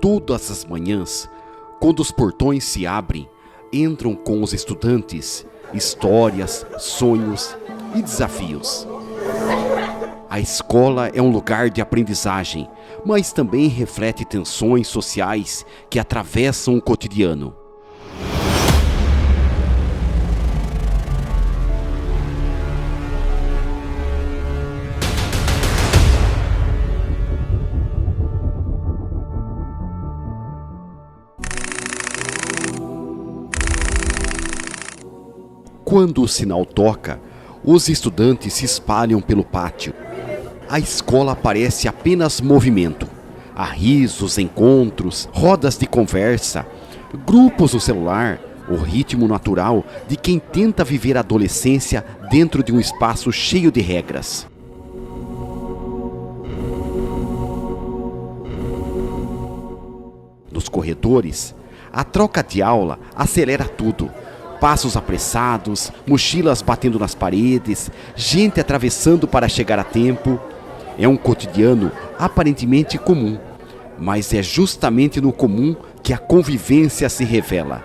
Todas as manhãs, quando os portões se abrem, entram com os estudantes histórias, sonhos e desafios. A escola é um lugar de aprendizagem, mas também reflete tensões sociais que atravessam o cotidiano. Quando o sinal toca, os estudantes se espalham pelo pátio. A escola parece apenas movimento. Há risos, encontros, rodas de conversa, grupos no celular, o ritmo natural de quem tenta viver a adolescência dentro de um espaço cheio de regras. Nos corredores, a troca de aula acelera tudo. Passos apressados, mochilas batendo nas paredes, gente atravessando para chegar a tempo. É um cotidiano aparentemente comum, mas é justamente no comum que a convivência se revela.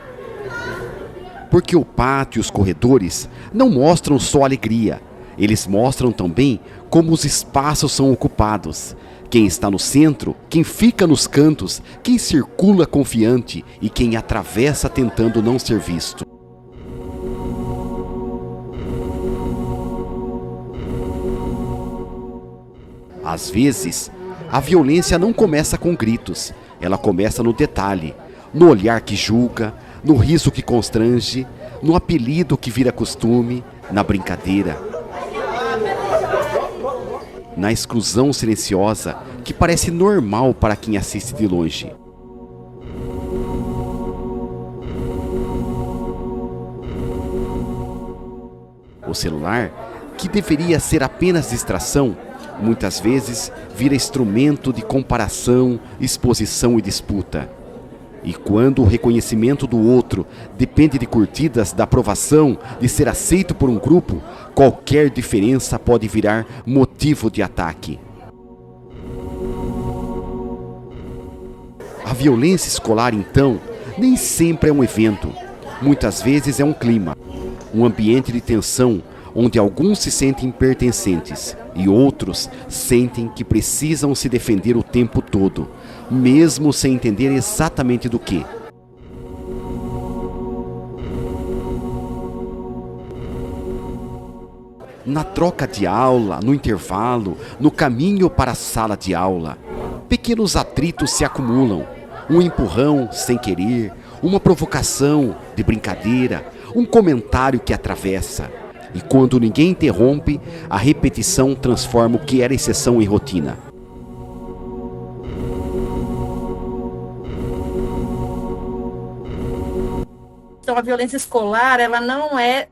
Porque o pátio e os corredores não mostram só alegria, eles mostram também como os espaços são ocupados. Quem está no centro, quem fica nos cantos, quem circula confiante e quem atravessa tentando não ser visto. Às vezes, a violência não começa com gritos, ela começa no detalhe, no olhar que julga, no riso que constrange, no apelido que vira costume, na brincadeira, na exclusão silenciosa que parece normal para quem assiste de longe. O celular, que deveria ser apenas distração, muitas vezes vira instrumento de comparação, exposição e disputa. E quando o reconhecimento do outro depende de curtidas, da aprovação, de ser aceito por um grupo, qualquer diferença pode virar motivo de ataque. A violência escolar, então, nem sempre é um evento. Muitas vezes é um clima, um ambiente de tensão, onde alguns se sentem pertencentes e outros sentem que precisam se defender o tempo todo, mesmo sem entender exatamente do que. Na troca de aula, no intervalo, no caminho para a sala de aula, pequenos atritos se acumulam. Um empurrão sem querer, uma provocação de brincadeira, um comentário que atravessa. E quando ninguém interrompe, a repetição transforma o que era exceção em rotina. Então, a violência escolar, ela não é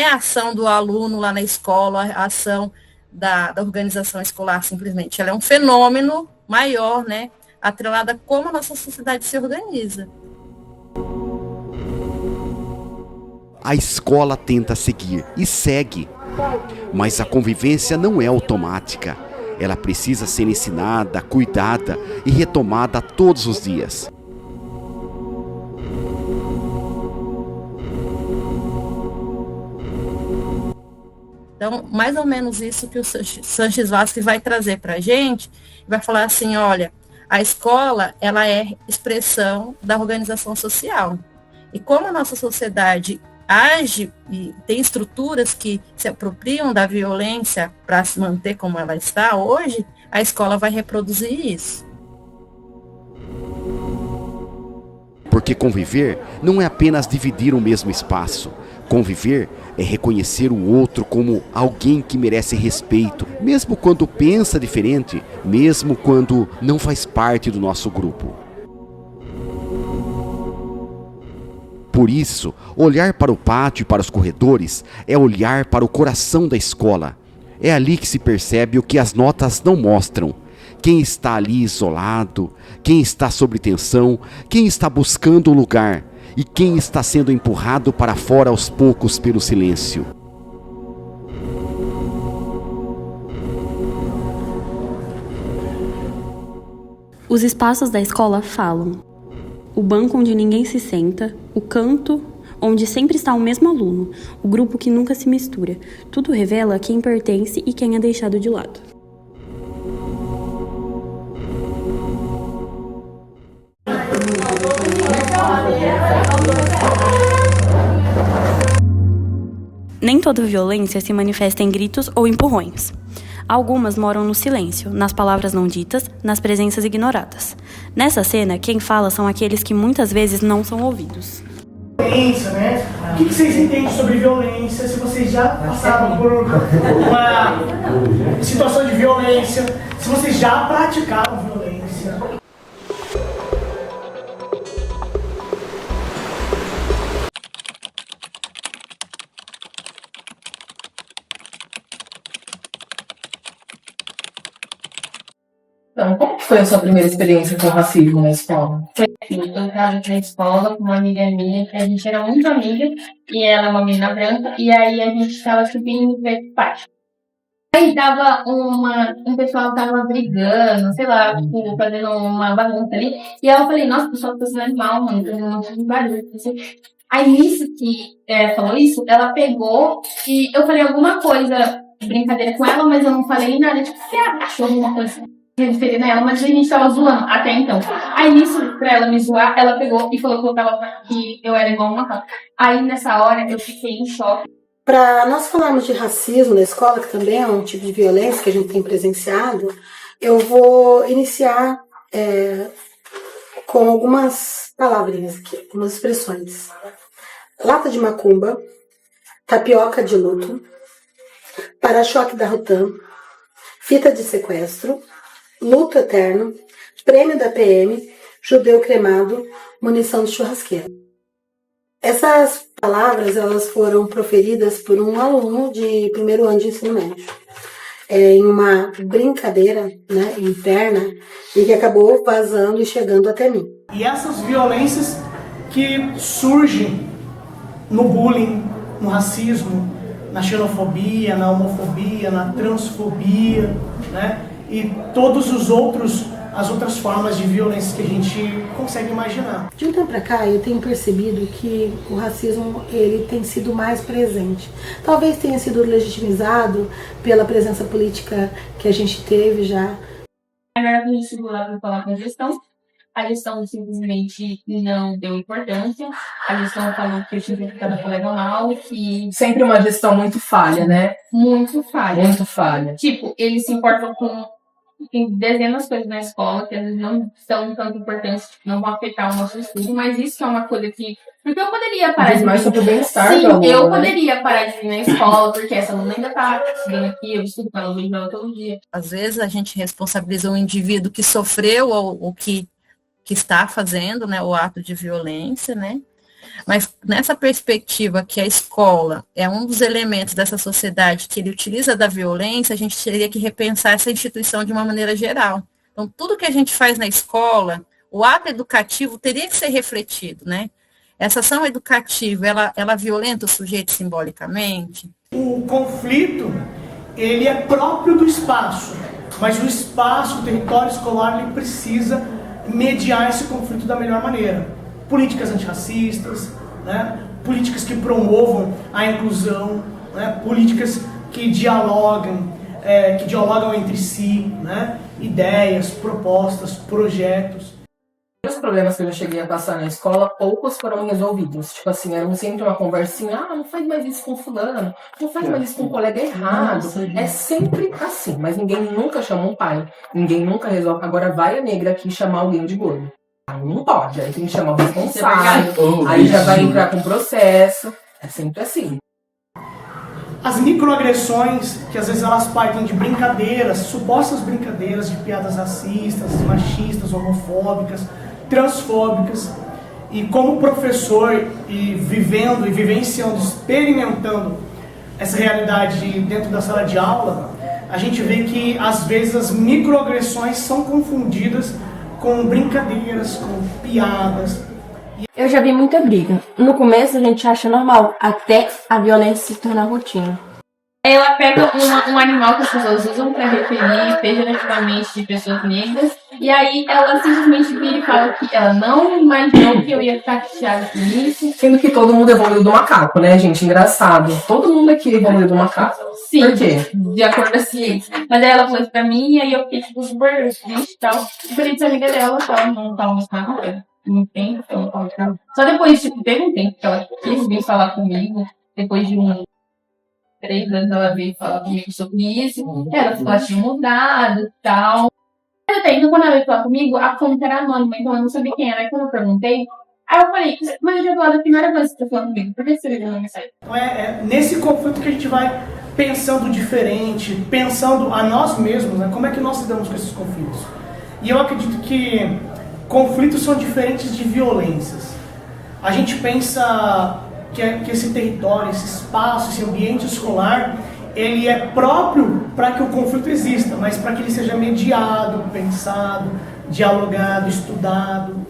a ação do aluno lá na escola, a ação da organização escolar, simplesmente. Ela é um fenômeno maior, né, atrelada a como a nossa sociedade se organiza. A escola tenta seguir e segue, mas a convivência não é automática. Ela precisa ser ensinada, cuidada e retomada todos os dias. Então, mais ou menos isso que o Sanches Vasquez vai trazer para a gente, vai falar assim, olha, a escola, ela é expressão da organização social. E como a nossa sociedade age e tem estruturas que se apropriam da violência para se manter como ela está hoje, a escola vai reproduzir isso. Porque conviver não é apenas dividir o mesmo espaço. Conviver é reconhecer o outro como alguém que merece respeito, mesmo quando pensa diferente, mesmo quando não faz parte do nosso grupo. Por isso, olhar para o pátio e para os corredores é olhar para o coração da escola. É ali que se percebe o que as notas não mostram. Quem está ali isolado, quem está sob tensão, quem está buscando um lugar e quem está sendo empurrado para fora aos poucos pelo silêncio. Os espaços da escola falam. O banco onde ninguém se senta, o canto onde sempre está o mesmo aluno, o grupo que nunca se mistura. Tudo revela quem pertence e quem é deixado de lado. Nem toda violência se manifesta em gritos ou empurrões. Algumas moram no silêncio, nas palavras não ditas, nas presenças ignoradas. Nessa cena, quem fala são aqueles que muitas vezes não são ouvidos. Violência, né? O que vocês entendem sobre violência? Se vocês já passaram por uma situação de violência, se vocês já praticaram violência. Então, como que foi a sua primeira experiência com racismo na escola? Eu estava na escola com uma amiga minha, que a gente era muito amiga, e ela é uma menina branca, e aí a gente estava subindo ver parte. Aí tava um pessoal tava brigando, sei lá, tipo, fazendo uma bagunça ali, e aí eu falei, nossa, o pessoal tá fazendo mal, mano, fazendo um monte de barulho, assim. Aí nisso que falou isso, ela pegou, e eu falei alguma coisa, brincadeira com ela, mas eu não falei nada, tipo, você achou alguma coisa assim? Referir nela, mas a gente tava zoando até então. Aí nisso, pra ela me zoar, ela pegou e falou que eu era igual uma macaca. Aí nessa hora eu fiquei em choque. Para nós falarmos de racismo na escola, que também é um tipo de violência que a gente tem presenciado, eu vou iniciar com algumas palavrinhas aqui, algumas expressões. Lata de macumba, tapioca de luto, para-choque da Rotam, fita de sequestro, luto eterno, prêmio da PM, judeu cremado, munição de churrasqueira. Essas palavras elas foram proferidas por um aluno de primeiro ano de ensino médio, em uma brincadeira, né, interna, e que acabou vazando e chegando até mim. E essas violências que surgem no bullying, no racismo, na xenofobia, na homofobia, na transfobia, né? E todos as outras formas de violência que a gente consegue imaginar. De um tempo para cá, eu tenho percebido que o racismo ele tem sido mais presente. Talvez tenha sido legitimizado pela presença política que a gente teve já. Agora a gente chegou lá para falar com a gestão simplesmente não deu importância, a gestão falou que eu tinha que ficar no colega mal, que... Sempre uma gestão muito falha, né? Muito falha. Muito falha. Tipo, eles se importam com tem dezenas de coisas na escola que às vezes não são tanto importantes, tipo, não vão afetar o nosso estudo, mas isso é uma coisa que... Porque eu poderia parar de mais sobre o bem-estar Sim, do aluno, eu né? poderia parar de vir na escola, porque essa aluna ainda tá estudando aqui, eu estudo com ela, eu vejo ela todo dia. Às vezes a gente responsabiliza um indivíduo que sofreu ou que está fazendo, né, o ato de violência, né? Mas nessa perspectiva que a escola é um dos elementos dessa sociedade que ele utiliza da violência, a gente teria que repensar essa instituição de uma maneira geral. Então, tudo que a gente faz na escola, o ato educativo teria que ser refletido, né? Essa ação educativa, ela violenta o sujeito simbolicamente? O conflito, ele é próprio do espaço, mas o espaço, o território escolar, ele precisa mediar esse conflito da melhor maneira. Políticas antirracistas, né? Políticas que promovam a inclusão, né? Políticas que dialogam entre si, né? Ideias, propostas, projetos. Os problemas que eu já cheguei a passar na escola, poucos foram resolvidos. Tipo assim, era sempre uma conversinha, não faz mais isso com fulano, não faz mais isso com um colega errado. É sempre assim, mas ninguém nunca chama um pai, ninguém nunca resolve. Agora vai a negra aqui chamar alguém de gordo. Aí não pode, aí tem que chamar o responsável, aí já vai entrar com processo, é sempre assim. As microagressões, que às vezes elas partem de brincadeiras, supostas brincadeiras de piadas racistas, machistas, homofóbicas, transfóbicas, e como professor, e vivendo e vivenciando, experimentando essa realidade dentro da sala de aula, a gente vê que às vezes as microagressões são confundidas com brincadeiras, com piadas. Eu já vi muita briga. No começo a gente acha normal, até a violência se tornar rotina. Ela pega um animal que as pessoas usam para referir pejorativamente de pessoas negras E aí ela simplesmente vira e fala que ela não imaginou que eu ia ficar chateada com isso. Sendo que todo mundo evoluiu do macaco, né, gente? Engraçado. Todo mundo aqui evoluiu do macaco. Sim, Por quê? de acordo com a ciência. Mas aí ela falou isso pra mim, e aí eu fiquei tipo super triste e tal. Diferente de amiga dela, tal, não tava mostrando muito tempo. Só depois, tipo, teve um tempo que ela quis vir falar comigo, depois de 3 anos ela veio falar comigo sobre isso. Ela falou que ela tinha mudado e tal. Até então, quando ela veio falar comigo, a conta era anônima, então eu não sabia quem era. Aí quando eu perguntei, aí eu falei, mas eu já falei da primeira vez que você tá falando comigo, por que você veio na mensagem? Então é nesse conflito que a gente vai pensando diferente, pensando a nós mesmos, né? Como é que nós lidamos com esses conflitos. E eu acredito que conflitos são diferentes de violências. A gente pensa que esse território, esse espaço, esse ambiente escolar, ele é próprio para que o conflito exista, mas para que ele seja mediado, pensado, dialogado, estudado.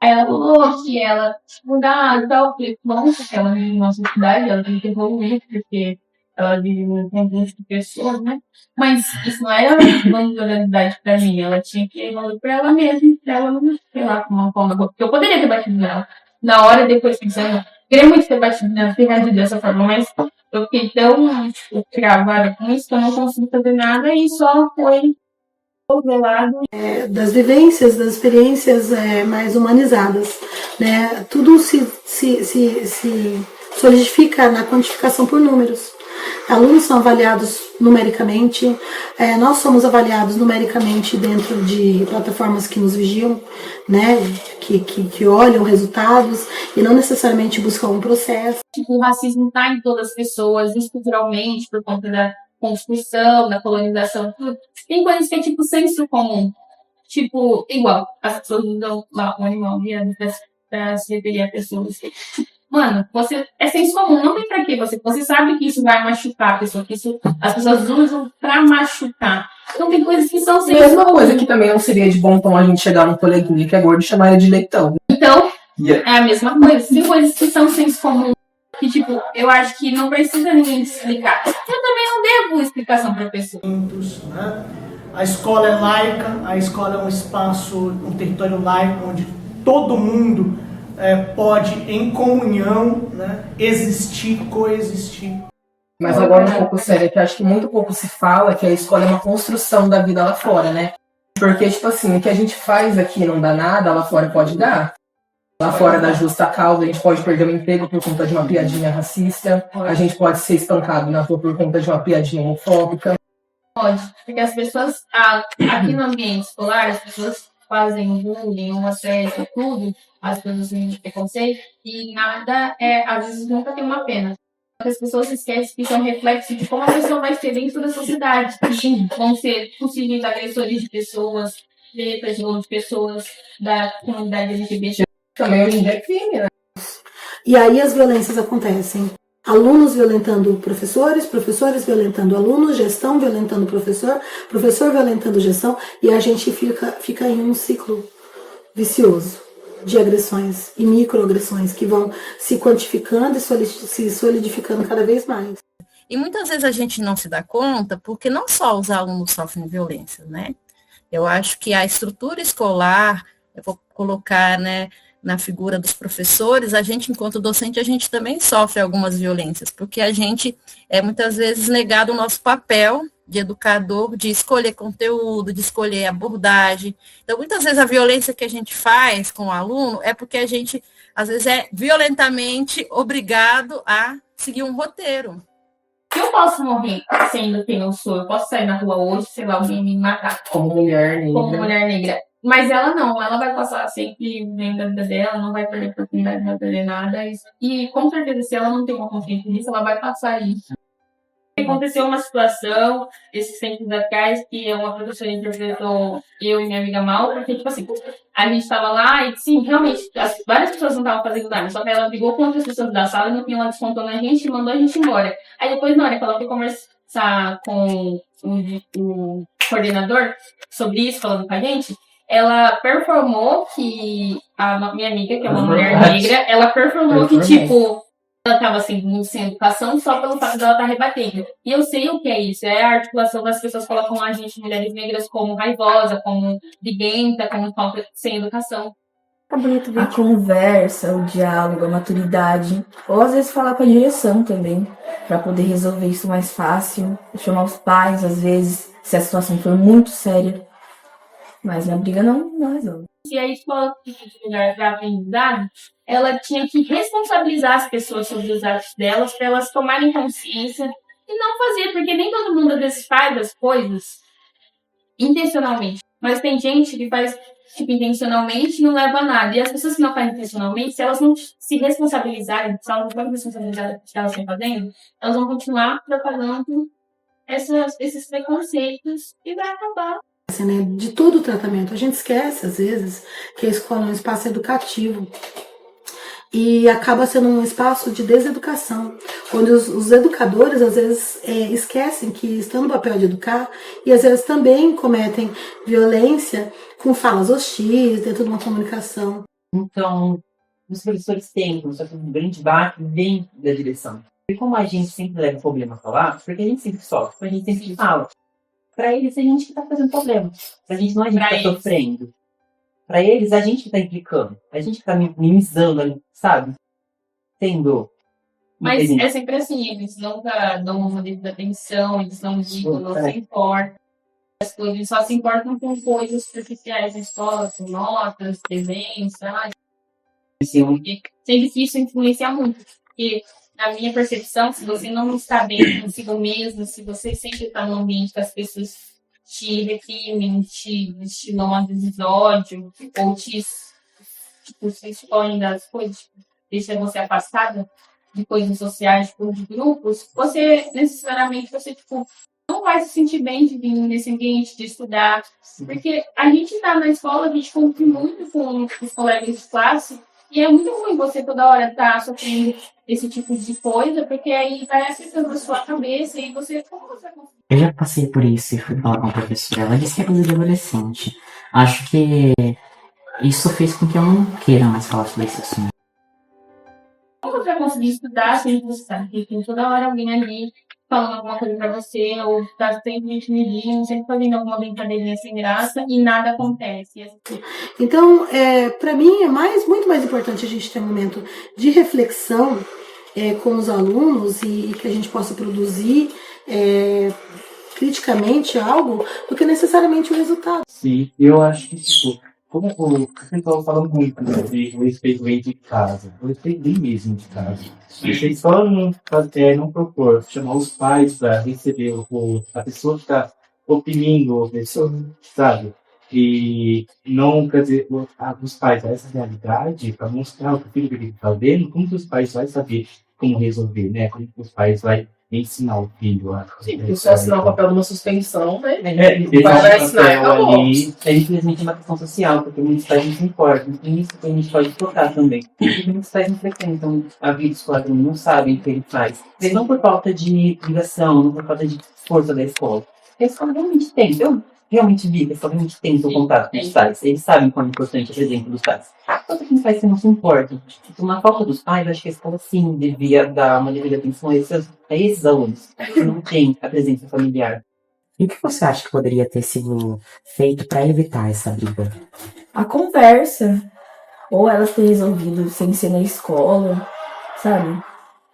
Aí ela falou que ela mudar e tal, eu falei, bom, porque ela vive na nossa cidade, ela tem que evoluir, porque ela vive num conjunto de pessoas, né? Mas isso não era vangloriedade pra mim, ela tinha que evoluir pra ela mesma, pra ela não, sei lá, com uma forma, porque eu poderia ter batido nela. Na hora, depois pensando, queria muito ter batido nela, ter reagido dessa forma, mas eu fiquei tão, tipo, travada com isso que eu não consegui fazer nada e só foi do lado. Das vivências, das experiências mais humanizadas, né? Tudo se solidifica na quantificação por números. Alunos são avaliados numericamente, nós somos avaliados numericamente dentro de plataformas que nos vigiam, né? Que olham resultados e não necessariamente buscam um processo. Tipo, o racismo está em todas as pessoas, estruturalmente, por conta da construção, da colonização, tudo. Tem coisas que é tipo senso comum. Tipo, igual, as pessoas usam lá o animal pra se referir a pessoas. Mano, é senso comum, não tem pra quê você sabe que isso vai machucar a pessoa, que isso as pessoas usam pra machucar. Então tem coisas que são senso comum. Mesma coisa que também não seria de bom tom a gente chegar num coleguinha que é gordo e chamar ele de leitão. Então, é a mesma coisa. Tem coisas que são senso comum. Que, tipo, eu acho que não precisa ninguém explicar. Eu também não devo explicação pra pessoa. Né? A escola é laica, a escola é um espaço, um território laico, onde todo mundo pode, em comunhão, né, existir, coexistir. Mas agora um pouco sério, que eu acho que muito pouco se fala que a escola é uma construção da vida lá fora, né? Porque, tipo assim, o que a gente faz aqui não dá nada, lá fora pode dar. Lá fora da justa causa, a gente pode perder o emprego por conta de uma piadinha racista, a gente pode ser espancado na rua por conta de uma piadinha homofóbica. Pode, porque as pessoas, aqui no ambiente escolar, as pessoas fazem bullying, um assédio, tudo, as pessoas de preconceito, e nada, às vezes nunca tem uma pena. As pessoas esquecem que isso é um reflexo de como a pessoa vai ser dentro da sociedade. Sim, vão ser possíveis agressores de pessoas, de pessoas da comunidade LGBT. Também hoje em dia é crime, né? E aí as violências acontecem. Alunos violentando professores, professores violentando alunos, gestão violentando professor, professor violentando gestão, e a gente fica em um ciclo vicioso de agressões e microagressões que vão se quantificando e se solidificando cada vez mais. E muitas vezes a gente não se dá conta, porque não só os alunos sofrem violência, né? Eu acho que a estrutura escolar, eu vou colocar, né, na figura dos professores, a gente, enquanto docente, a gente também sofre algumas violências, porque a gente é muitas vezes negado o nosso papel de educador, de escolher conteúdo, de escolher abordagem. Então, muitas vezes a violência que a gente faz com o aluno é porque a gente, às vezes, é violentamente obrigado a seguir um roteiro. Eu posso morrer sendo quem eu sou, eu posso sair na rua hoje, sei lá, alguém me matar. Como mulher negra. Como mulher negra. Mas ela não, ela vai passar sempre dentro da vida dela, não vai perder oportunidade, não vai perder nada. E com certeza, se ela não tem uma consciência disso, ela vai passar isso. Aconteceu uma situação, esses tempos atrás, que uma professora interpretou eu e minha amiga mal, porque, tipo assim, a gente tava lá e, sim, realmente, várias pessoas não estavam fazendo nada, só que ela brigou com outras pessoas da sala e no fim ela descontou na gente e mandou a gente embora. Aí depois, na hora que ela foi conversar com o coordenador sobre isso, falando com a gente, ela performou que, a minha amiga, que é uma mulher negra, ela performou que, tipo, ela estava sem educação só pelo fato dela estar rebatendo. E eu sei o que é isso. É a articulação das pessoas colocam a gente, mulheres negras, como raivosa, como briguenta, como falta sem educação. A conversa, o diálogo, a maturidade. Ou às vezes falar com a direção também, para poder resolver isso mais fácil. Chamar os pais, às vezes, se a situação for muito séria. Mas na briga não resolve. Se a escola de lugar para aprendizado, ela tinha que responsabilizar as pessoas sobre os atos delas, para elas tomarem consciência e não fazer, porque nem todo mundo às vezes faz as coisas intencionalmente. Mas tem gente que faz intencionalmente e não leva a nada. E as pessoas que não fazem intencionalmente, se elas não se responsabilizarem, se elas não forem responsabilizadas pelo que elas estão fazendo, elas vão continuar propagando esses preconceitos e vai acabar. De todo o tratamento. A gente esquece, às vezes, que a escola é um espaço educativo e acaba sendo um espaço de deseducação, onde os educadores, às vezes, esquecem que estão no papel de educar e, às vezes, também cometem violência com falas hostis dentro de uma comunicação. Então, os professores têm, só que um grande baque vem da direção. E como a gente sempre leva o problema a falar, porque a gente sempre sofre, a gente sempre fala. Para eles, é a gente que está fazendo problema. Pra gente não é a gente que está sofrendo. Para eles, a gente que está implicando. A gente que está minimizando, sabe? Tendo. Mas é sempre assim, eles nunca dão uma devida atenção, eles não ligam, não se importam. Eles só se importam com coisas superficiais na escola, com notas, desenhos, sabe? Sempre que isso influencia muito. Porque, na minha percepção, se você não está bem consigo mesmo, se você sempre está num ambiente que as pessoas te reprimem, te estimulam a vezes ódio, ou te expõem das coisas, deixa você afastada de coisas sociais, de grupos, você necessariamente não vai se sentir bem de vir nesse ambiente, de estudar. Porque a gente está na escola, a gente convive muito com os colegas de classe, e é muito ruim você toda hora estar sofrendo esse tipo de coisa, porque aí vai afetando a sua cabeça e você... Como você consegue? Eu já passei por isso e fui falar com a professora. Ela disse que é coisa de adolescente. Acho que isso fez com que eu não queira mais falar sobre esse assunto. Como você vai conseguir estudar sem você saber? Tem toda hora alguém ali falando alguma coisa pra você, ou tá sempre gente medindo, sempre fazendo alguma brincadeirinha sem graça e nada acontece. Então, para mim, é muito mais importante a gente ter um momento de reflexão com os alunos e que a gente possa produzir criticamente algo do que necessariamente o resultado. Sim, eu acho que, como o pessoal fala muito sobre o respeito dentro de casa, o respeito bem mesmo de casa. Se a escola não propor chamar os pais para receber a pessoa que está oprimindo a pessoa, sabe? E não, quer dizer, os pais essa realidade para mostrar o que o filho dele está vendo, como que os pais vão saber como resolver, né? Como que os pais vão ensinar o filho a... Sim, porque se assinar o papel de uma suspensão, né? Vai assinar, ali, infelizmente é uma questão social, porque muitos pais não se importam. E isso que a gente pode tocar também. Porque muitos pais não frequentam a vida escolar, não sabem o que ele faz. Não por falta de ligação, não por falta de força da escola. A escola realmente tem, eu realmente vi que a escola realmente tem o contato com os pais. Eles sabem quão importante é a presença dos pais. Só que os pais não se importam. Então, na falta dos pais, eu acho que a escola sim devia dar uma devida atenção a esses alunos que não têm a presença familiar. E o que você acha que poderia ter sido feito para evitar essa briga? A conversa. Ou elas terem resolvido sem ser na escola, sabe?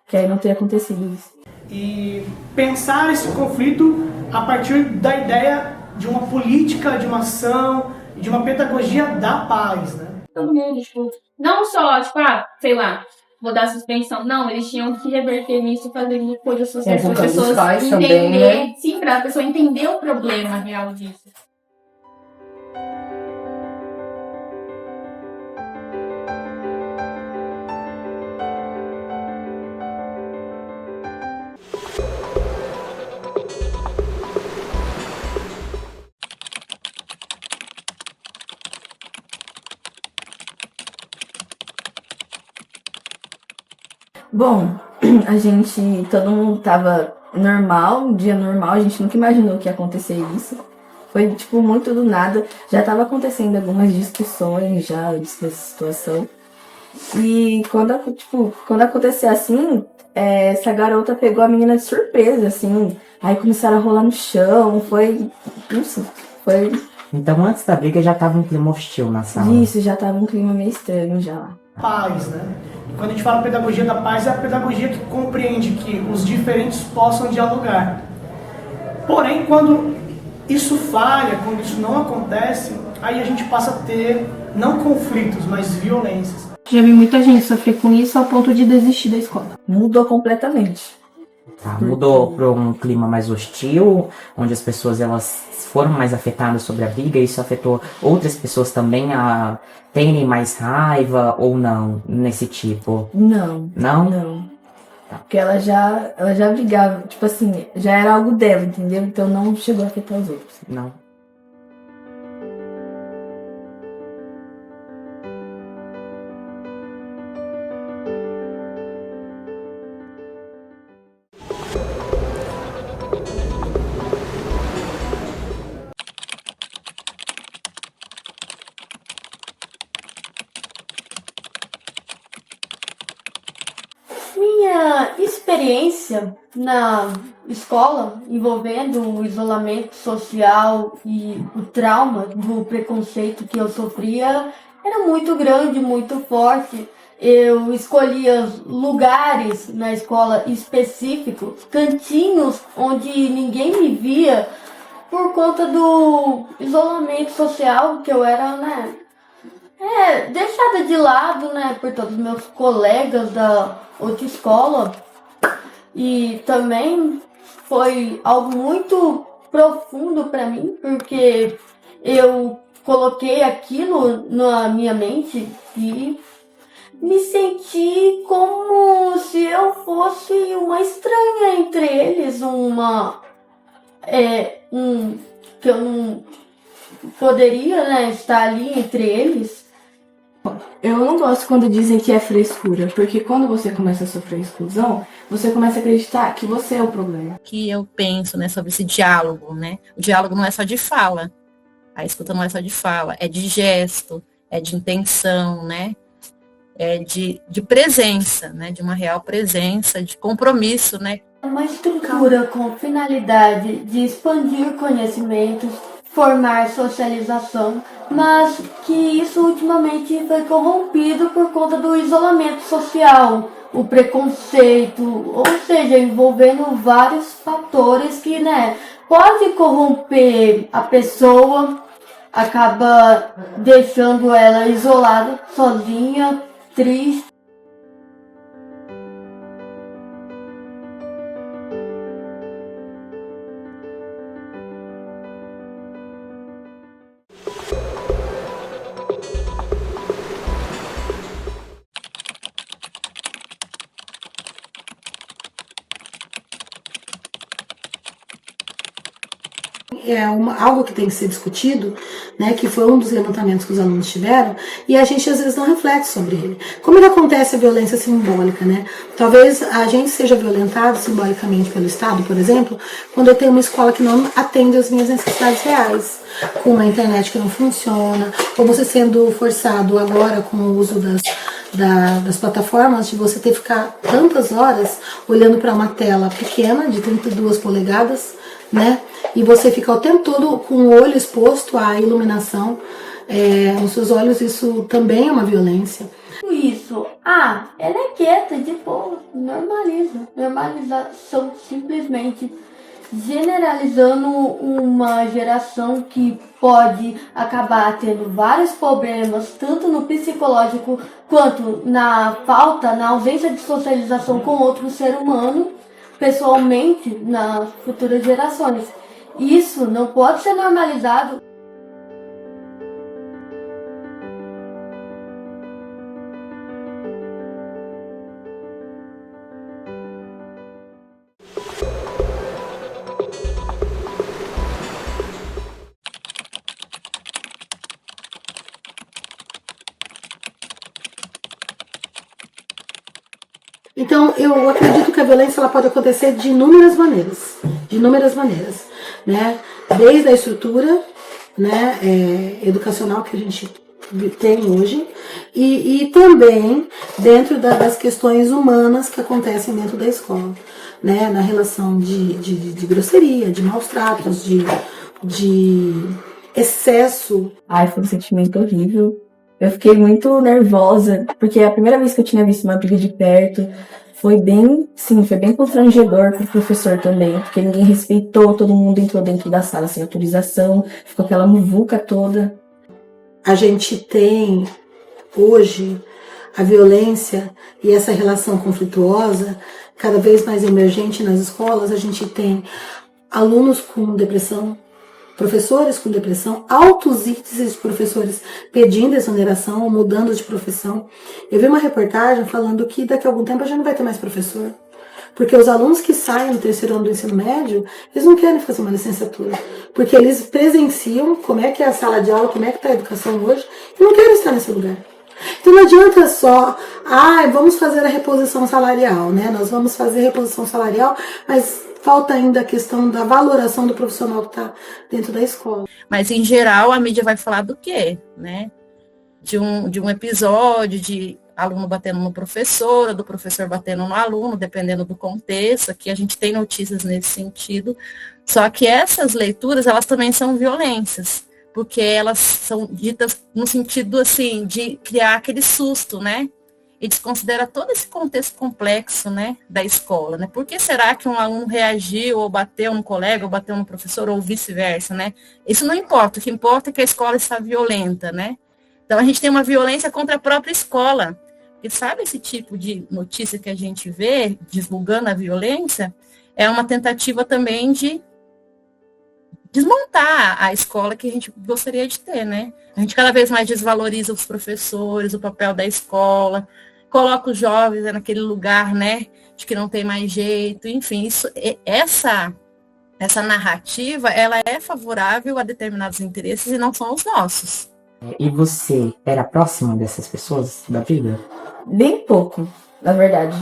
Que aí não teria acontecido isso. E pensar esse conflito a partir da ideia de uma política, de uma ação, de uma pedagogia da paz, né? Todo mundo, não só, sei lá, vou dar suspensão. Não, eles tinham que reverter nisso, fazer coisas sociais para as pessoas entender, também, né? Sim, para a pessoa entender o problema real disso. Bom, todo mundo tava normal, um dia normal, a gente nunca imaginou que ia acontecer isso. Foi, muito do nada, já tava acontecendo algumas discussões já dessa situação. E quando aconteceu assim, essa garota pegou a menina de surpresa, assim. Aí começaram a rolar no chão, foi... Então antes da briga já tava um clima hostil na sala. Isso, já tava um clima meio estranho já lá. Paz, né? E quando a gente fala pedagogia da paz, é a pedagogia que compreende que os diferentes possam dialogar. Porém, quando isso falha, quando isso não acontece, aí a gente passa a ter, não conflitos, mas violências. Já vi muita gente sofrer com isso ao ponto de desistir da escola. Mudou completamente. Tá, mudou para um clima mais hostil, onde as pessoas elas foram mais afetadas sobre a briga, e isso afetou outras pessoas também a terem mais raiva ou não, nesse tipo? Não. Não? Não. Porque ela já brigava, tipo assim, já era algo dela, entendeu? Então não chegou a afetar os outros. Não. Minha experiência na escola envolvendo o isolamento social e o trauma do preconceito que eu sofria era muito grande, muito forte. Eu escolhia lugares na escola específicos, cantinhos onde ninguém me via por conta do isolamento social que eu era, né? Deixada de lado, né, por todos os meus colegas da outra escola. E também foi algo muito profundo para mim, porque eu coloquei aquilo na minha mente e me senti como se eu fosse uma estranha entre eles, que eu não poderia, né, estar ali entre eles. Eu não gosto quando dizem que é frescura, porque quando você começa a sofrer exclusão, você começa a acreditar que você é o problema. Que eu penso, né, sobre esse diálogo, né? O diálogo não é só de fala. A escuta não é só de fala, é de gesto, é de intenção, né? É de presença, né? De uma real presença, de compromisso, né? Uma estrutura com finalidade de expandir conhecimentos, formar socialização, mas que isso ultimamente foi corrompido por conta do isolamento social, o preconceito, ou seja, envolvendo vários fatores que, né, pode corromper a pessoa, acaba deixando ela isolada, sozinha, triste. Algo que tem que ser discutido, né, que foi um dos levantamentos que os alunos tiveram, e a gente às vezes não reflete sobre ele. Como que acontece a violência simbólica, né? Talvez a gente seja violentado simbolicamente pelo Estado, por exemplo, quando eu tenho uma escola que não atende às minhas necessidades reais, com uma internet que não funciona, ou você sendo forçado agora com o uso das plataformas, de você ter que ficar tantas horas olhando para uma tela pequena, de 32 polegadas, né? E você fica o tempo todo com o olho exposto à iluminação nos seus olhos, isso também é uma violência. Isso, ela é quieta, de boa, normaliza. Normalização simplesmente generalizando uma geração que pode acabar tendo vários problemas, tanto no psicológico quanto na ausência de socialização com outro ser humano, pessoalmente, nas futuras gerações. Isso não pode ser normalizado. Então, eu acredito que a violência ela pode acontecer de inúmeras maneiras, né? Desde a estrutura, né, educacional que a gente tem hoje, e também dentro das questões humanas que acontecem dentro da escola, né? Na relação de grosseria, de maus tratos, de excesso. Ai, foi um sentimento horrível. Eu fiquei muito nervosa, porque a primeira vez que eu tinha visto uma briga de perto foi bem constrangedor pro professor também, porque ninguém respeitou, todo mundo entrou dentro da sala sem autorização, ficou aquela muvuca toda. A gente tem hoje a violência e essa relação conflituosa cada vez mais emergente nas escolas. A gente tem alunos com depressão, professores com depressão, altos índices de professores pedindo exoneração ou mudando de profissão. Eu vi uma reportagem falando que daqui a algum tempo a gente não vai ter mais professor. Porque os alunos que saem no terceiro ano do ensino médio, eles não querem fazer uma licenciatura. Porque eles presenciam como é que é a sala de aula, como é que está a educação hoje, e não querem estar nesse lugar. Então não adianta só, vamos fazer a reposição salarial, né? Nós vamos fazer a reposição salarial, mas falta ainda a questão da valoração do profissional que está dentro da escola. Mas, em geral, a mídia vai falar do quê? Né? De um episódio de aluno batendo no professor, ou do professor batendo no aluno, dependendo do contexto. Aqui a gente tem notícias nesse sentido. Só que essas leituras, elas também são violências, porque elas são ditas no sentido, assim, de criar aquele susto, né? E desconsidera todo esse contexto complexo, né, da escola, né? Por que será que um aluno reagiu ou bateu no colega, ou bateu no professor, ou vice-versa, né? Isso não importa, o que importa é que a escola está violenta, né? Então a gente tem uma violência contra a própria escola. E sabe esse tipo de notícia que a gente vê, divulgando a violência, é uma tentativa também de desmontar a escola que a gente gostaria de ter, né? A gente cada vez mais desvaloriza os professores, o papel da escola, coloca os jovens naquele lugar, né, de que não tem mais jeito, enfim, essa narrativa, ela é favorável a determinados interesses e não são os nossos. E você era próxima dessas pessoas da briga? Bem pouco, na verdade.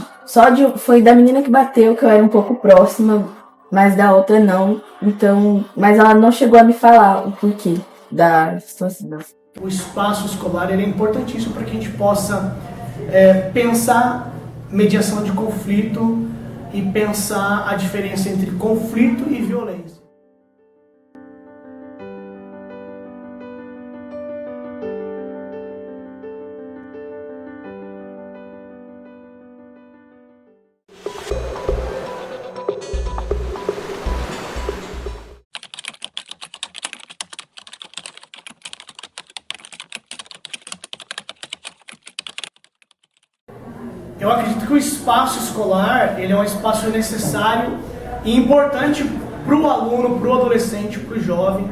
Foi da menina que bateu que eu era um pouco próxima, mas da outra não. Então, mas ela não chegou a me falar o porquê da situação. O espaço escolar ele é importantíssimo para que a gente possa pensar mediação de conflito e pensar a diferença entre conflito e violência. Eu acredito que o espaço escolar ele é um espaço necessário e importante para o aluno, para o adolescente, para o jovem.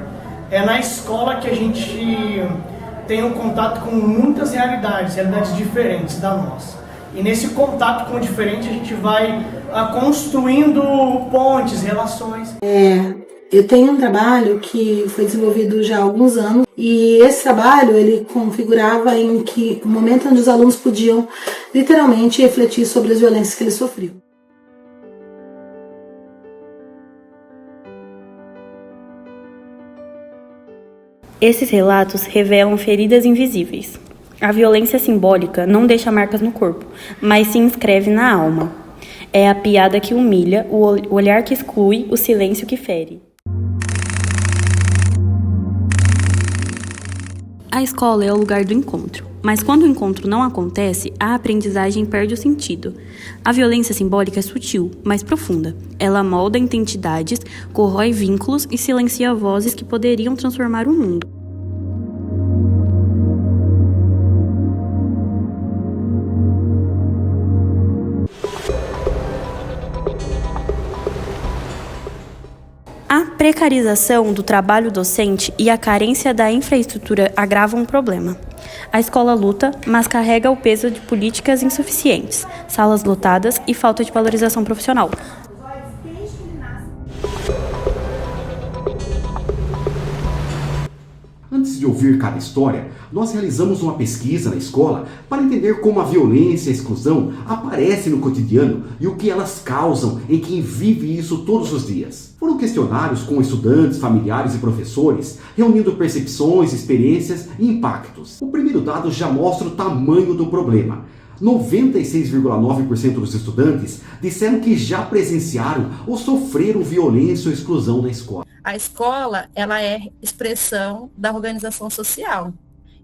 É na escola que a gente tem um contato com muitas realidades diferentes da nossa. E nesse contato com o diferente a gente vai construindo pontes, relações. Eu tenho um trabalho que foi desenvolvido já há alguns anos e esse trabalho ele configurava em que o momento onde os alunos podiam literalmente refletir sobre as violências que eles sofriam. Esses relatos revelam feridas invisíveis. A violência simbólica não deixa marcas no corpo, mas se inscreve na alma. É a piada que humilha, o olhar que exclui, o silêncio que fere. A escola é o lugar do encontro, mas quando o encontro não acontece, a aprendizagem perde o sentido. A violência simbólica é sutil, mas profunda. Ela molda identidades, corrói vínculos e silencia vozes que poderiam transformar o mundo. A precarização do trabalho docente e a carência da infraestrutura agravam o problema. A escola luta, mas carrega o peso de políticas insuficientes, salas lotadas e falta de valorização profissional. Antes de ouvir cada história, nós realizamos uma pesquisa na escola para entender como a violência e a exclusão aparecem no cotidiano e o que elas causam em quem vive isso todos os dias. Foram questionários com estudantes, familiares e professores, reunindo percepções, experiências e impactos. O primeiro dado já mostra o tamanho do problema. 96,9% dos estudantes disseram que já presenciaram ou sofreram violência ou exclusão na escola. A escola, ela é expressão da organização social.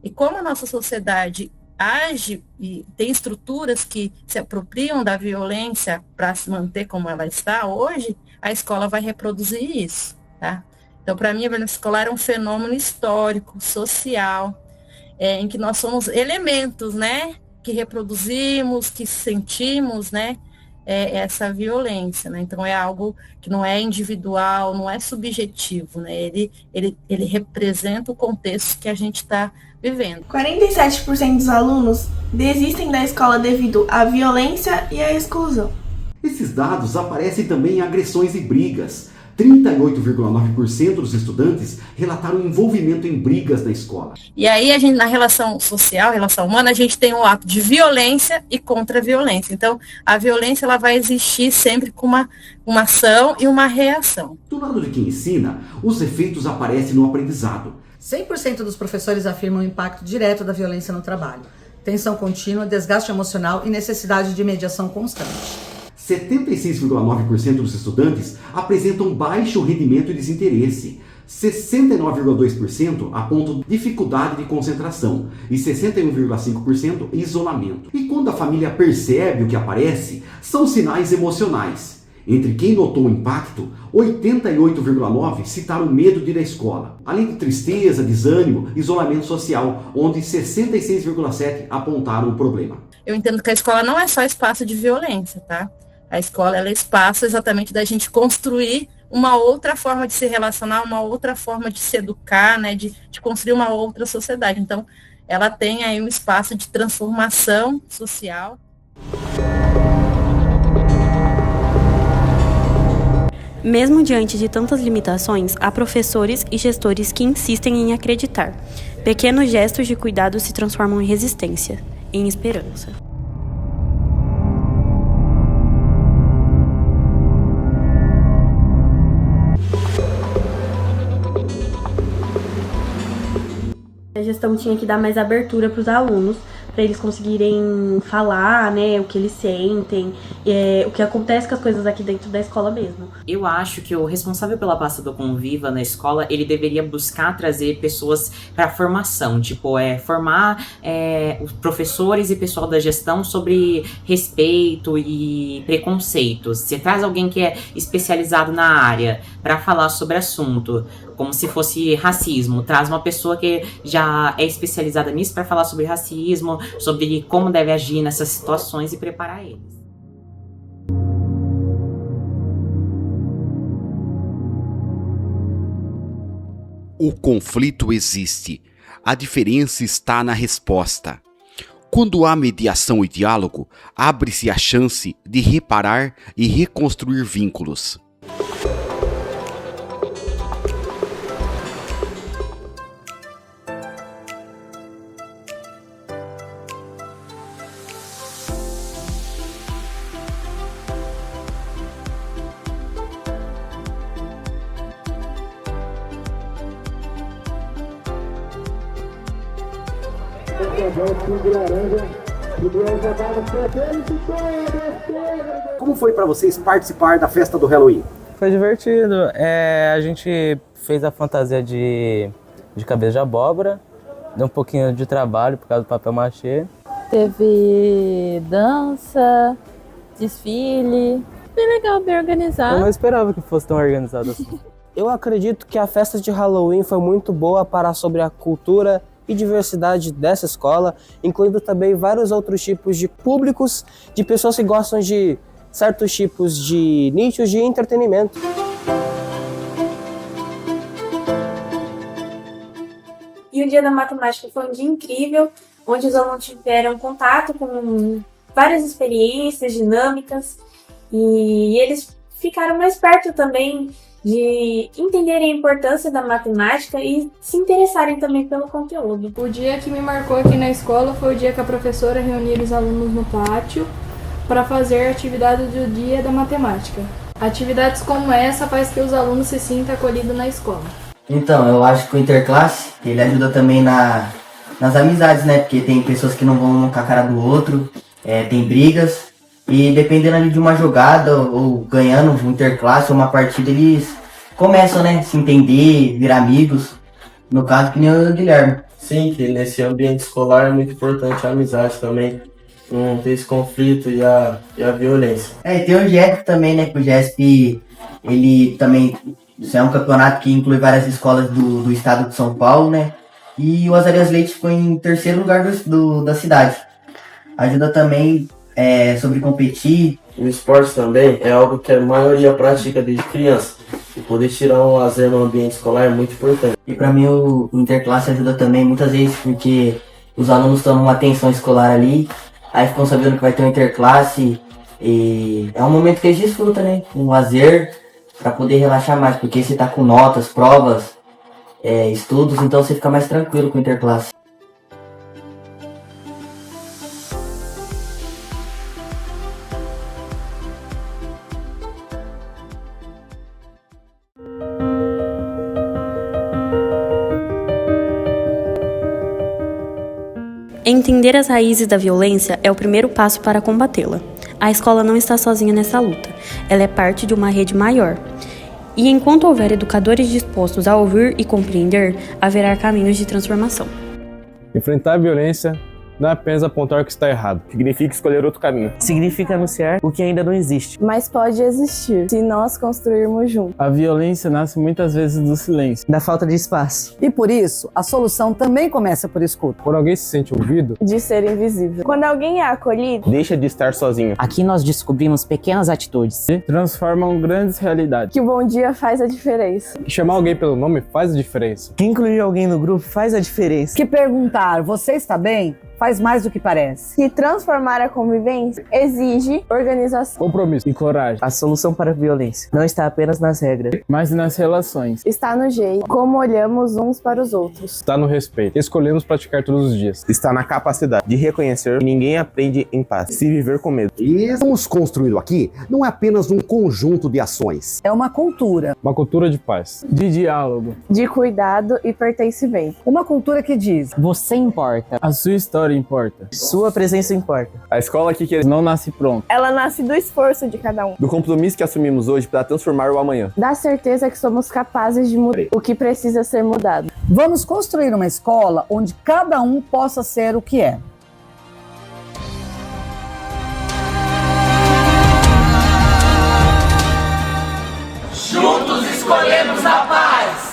E como a nossa sociedade age e tem estruturas que se apropriam da violência para se manter como ela está hoje, a escola vai reproduzir isso, tá? Então, para mim, a violência escolar é um fenômeno histórico, social, em que nós somos elementos, né, que reproduzimos, que sentimos, né, essa violência, né? Então é algo que não é individual, não é subjetivo, né? Ele representa o contexto que a gente está vivendo. 47% dos alunos desistem da escola devido à violência e à exclusão. Esses dados aparecem também em agressões e brigas. 38,9% dos estudantes relataram envolvimento em brigas na escola. E aí, na relação social, relação humana, a gente tem o ato de violência e contra-violência. Então, a violência ela vai existir sempre com uma ação e uma reação. Do lado de quem ensina, os efeitos aparecem no aprendizado. 100% dos professores afirmam o impacto direto da violência no trabalho. Tensão contínua, desgaste emocional e necessidade de mediação constante. 76,9% dos estudantes apresentam baixo rendimento e desinteresse. 69,2% apontam dificuldade de concentração e 61,5% isolamento. E quando a família percebe o que aparece, são sinais emocionais. Entre quem notou o impacto, 88,9% citaram medo de ir à escola, além de tristeza, desânimo, isolamento social, onde 66,7% apontaram o problema. Eu entendo que a escola não é só espaço de violência, tá? A escola ela é espaço exatamente da gente construir uma outra forma de se relacionar, uma outra forma de se educar, né, de construir uma outra sociedade. Então, ela tem aí um espaço de transformação social. Mesmo diante de tantas limitações, há professores e gestores que insistem em acreditar. Pequenos gestos de cuidado se transformam em resistência, em esperança. A gestão tinha que dar mais abertura para os alunos, para eles conseguirem falar, né, o que eles sentem, o que acontece com as coisas aqui dentro da escola mesmo. Eu acho que o responsável pela pasta do Conviva na escola, ele deveria buscar trazer pessoas para formação, tipo, formar os professores e pessoal da gestão sobre respeito e preconceitos. Você traz alguém que é especializado na área para falar sobre assunto, como se fosse racismo, traz uma pessoa que já é especializada nisso para falar sobre racismo, sobre como deve agir nessas situações e preparar eles. O conflito existe. A diferença está na resposta. Quando há mediação e diálogo, abre-se a chance de reparar e reconstruir vínculos. Como foi para vocês participar da festa do Halloween? Foi divertido. A gente fez a fantasia de cabeça de abóbora, deu um pouquinho de trabalho por causa do papel machê. Teve dança, desfile, bem legal, bem organizado. Eu não esperava que fosse tão organizado assim. Eu acredito que a festa de Halloween foi muito boa para sobre a cultura e diversidade dessa escola, incluindo também vários outros tipos de públicos, de pessoas que gostam de certos tipos de nichos de entretenimento. E o Dia da Matemática foi um dia incrível, onde os alunos tiveram contato com várias experiências dinâmicas e eles ficaram mais perto também de entenderem a importância da matemática e se interessarem também pelo conteúdo. O dia que me marcou aqui na escola foi o dia que a professora reunia os alunos no pátio para fazer a atividade do dia da matemática. Atividades como essa faz que os alunos se sintam acolhidos na escola. Então, eu acho que o Interclasse, ele ajuda também nas amizades, né? Porque tem pessoas que não vão com a cara do outro, tem brigas. E dependendo ali de uma jogada ou ganhando um Interclasse ou uma partida, eles começam, né? Se entender, virar amigos. No caso, que nem o Guilherme. Sim, que nesse ambiente escolar é muito importante a amizade também. Não ter esse conflito e a violência. E tem o GESP também, né? Que o GESP, ele também... Isso é um campeonato que inclui várias escolas do estado de São Paulo, né? E o Azarias Leite ficou em terceiro lugar da cidade. Ajuda também sobre competir. O esporte também é algo que a maioria pratica desde criança. E poder tirar um lazer no ambiente escolar é muito importante. E para mim o Interclasse ajuda também muitas vezes porque os alunos estão numa tensão escolar ali, aí ficam sabendo que vai ter um Interclasse e é um momento que eles desfrutam, né? Um lazer para poder relaxar mais, porque você tá com notas, provas, estudos, então você fica mais tranquilo com o Interclasse. Entender as raízes da violência é o primeiro passo para combatê-la. A escola não está sozinha nessa luta, ela é parte de uma rede maior. E enquanto houver educadores dispostos a ouvir e compreender, haverá caminhos de transformação. Enfrentar a violência não é apenas apontar o que está errado, significa escolher outro caminho. Significa anunciar o que ainda não existe. Mas pode existir, se nós construirmos juntos. A violência nasce muitas vezes do silêncio, da falta de espaço. E por isso, a solução também começa por escuta. Quando alguém se sente ouvido, de ser invisível. Quando alguém é acolhido, deixa de estar sozinho. Aqui nós descobrimos pequenas atitudes que transformam grandes realidades. Que o bom dia faz a diferença. Que chamar alguém pelo nome faz a diferença. Que incluir alguém no grupo faz a diferença. Que perguntar, você está bem? Faz mais do que parece. Que transformar a convivência exige organização, compromisso e coragem. A solução para a violência não está apenas nas regras, mas nas relações. Está no jeito, como olhamos uns para os outros. Está no respeito, escolhemos praticar todos os dias. Está na capacidade de reconhecer que ninguém aprende em paz, se viver com medo. E estamos construindo aqui não é apenas um conjunto de ações. É uma cultura. Uma cultura de paz, de diálogo, de cuidado e pertencimento. Uma cultura que diz: você importa. A sua história importa. Sua presença importa. A escola aqui que não nasce pronta. Ela nasce do esforço de cada um. Do compromisso que assumimos hoje para transformar o amanhã. Da certeza que somos capazes de mudar o que precisa ser mudado. Vamos construir uma escola onde cada um possa ser o que é. Juntos escolhemos a paz.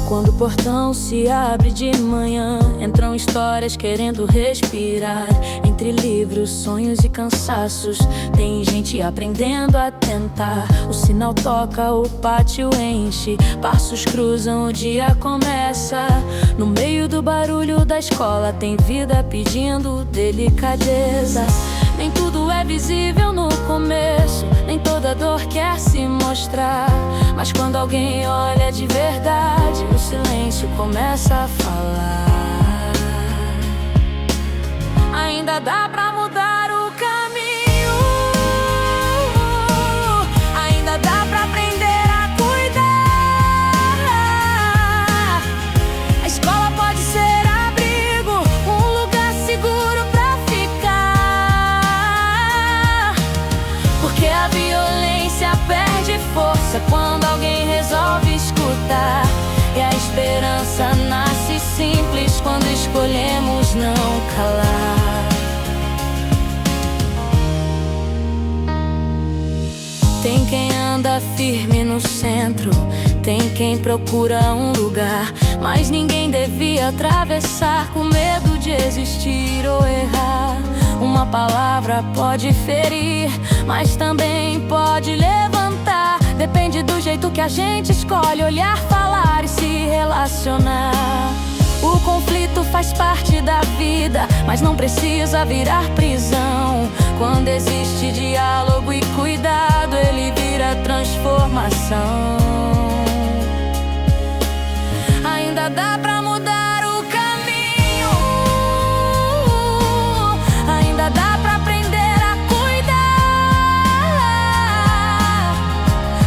Quando o portão se abre de manhã, entram histórias querendo respirar. Entre livros, sonhos e cansaços, tem gente aprendendo a tentar. O sinal toca, o pátio enche, passos cruzam, o dia começa. No meio do barulho da escola tem vida pedindo delicadeza. Nem tudo é visível no começo, nem toda dor quer se mostrar. Mas quando alguém olha de verdade, o silêncio começa a falar. Ainda dá pra mudar o caminho, ainda dá pra aprender a cuidar. A escola pode ser abrigo, um lugar seguro pra ficar. Porque a violência perde força quando alguém resolve escutar. E a esperança nasce simples quando escolhemos não calar. Tem quem anda ainda firme no centro. Tem quem procura um lugar, mas ninguém devia atravessar com medo de existir ou errar. Uma palavra pode ferir, mas também pode levantar. Depende do jeito que a gente escolhe olhar, falar e se relacionar. O conflito faz parte da vida, mas não precisa virar prisão. Quando existe diálogo e cuidado, ele vira transformação. Ainda dá pra mudar o caminho, ainda dá pra aprender a cuidar.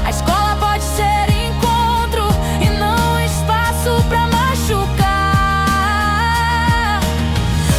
A escola pode ser encontro e não espaço pra machucar.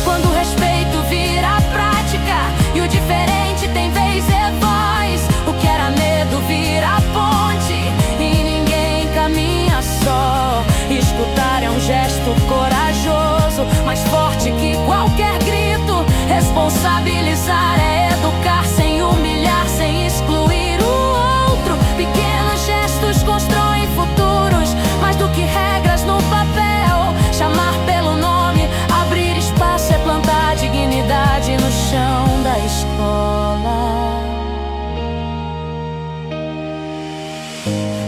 Quando o respeito vira prática e o diferente tem vez e voz, o que era medo vira ponte e ninguém caminha só. Escutar é um gesto corajoso, mais forte que qualquer grito. Responsabilizar é educar sem humilhar, sem excluir o outro. Pequenos gestos constroem futuros, mais do que regras no papel. Chamar pelo nome, abrir espaço é plantar dignidade no chão da escola.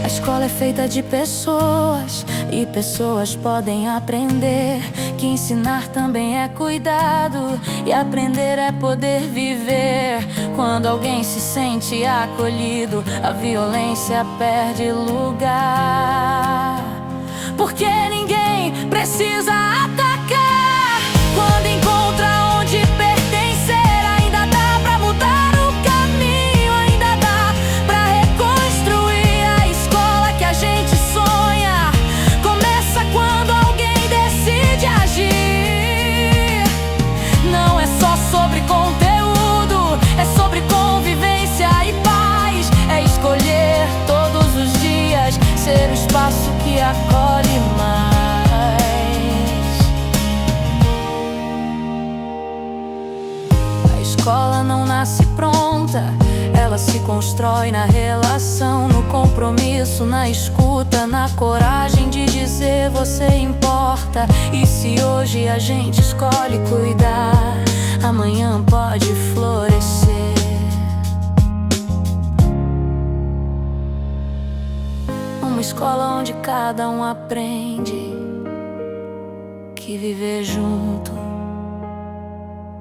A escola é feita de pessoas e pessoas podem aprender. Que ensinar também é cuidado e aprender é poder viver. Quando alguém se sente acolhido, a violência perde lugar. Porque ninguém precisa atacar. Quando encontra onde pertencer, ainda dá pra mudar o caminho, ainda dá pra reconstruir a escola que a gente sonha. Começa quando alguém decide agir. Não é só sobre conteúdo, é sobre convivência e paz. É escolher todos os dias ser o espaço que acolhe mais. A escola não nasce pronta, ela se constrói na relação, no compromisso, na escuta, na coragem de dizer você importa. E se hoje a gente escolhe cuidar, amanhã pode florescer. Uma escola onde cada um aprende que viver junto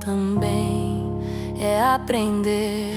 também é aprender.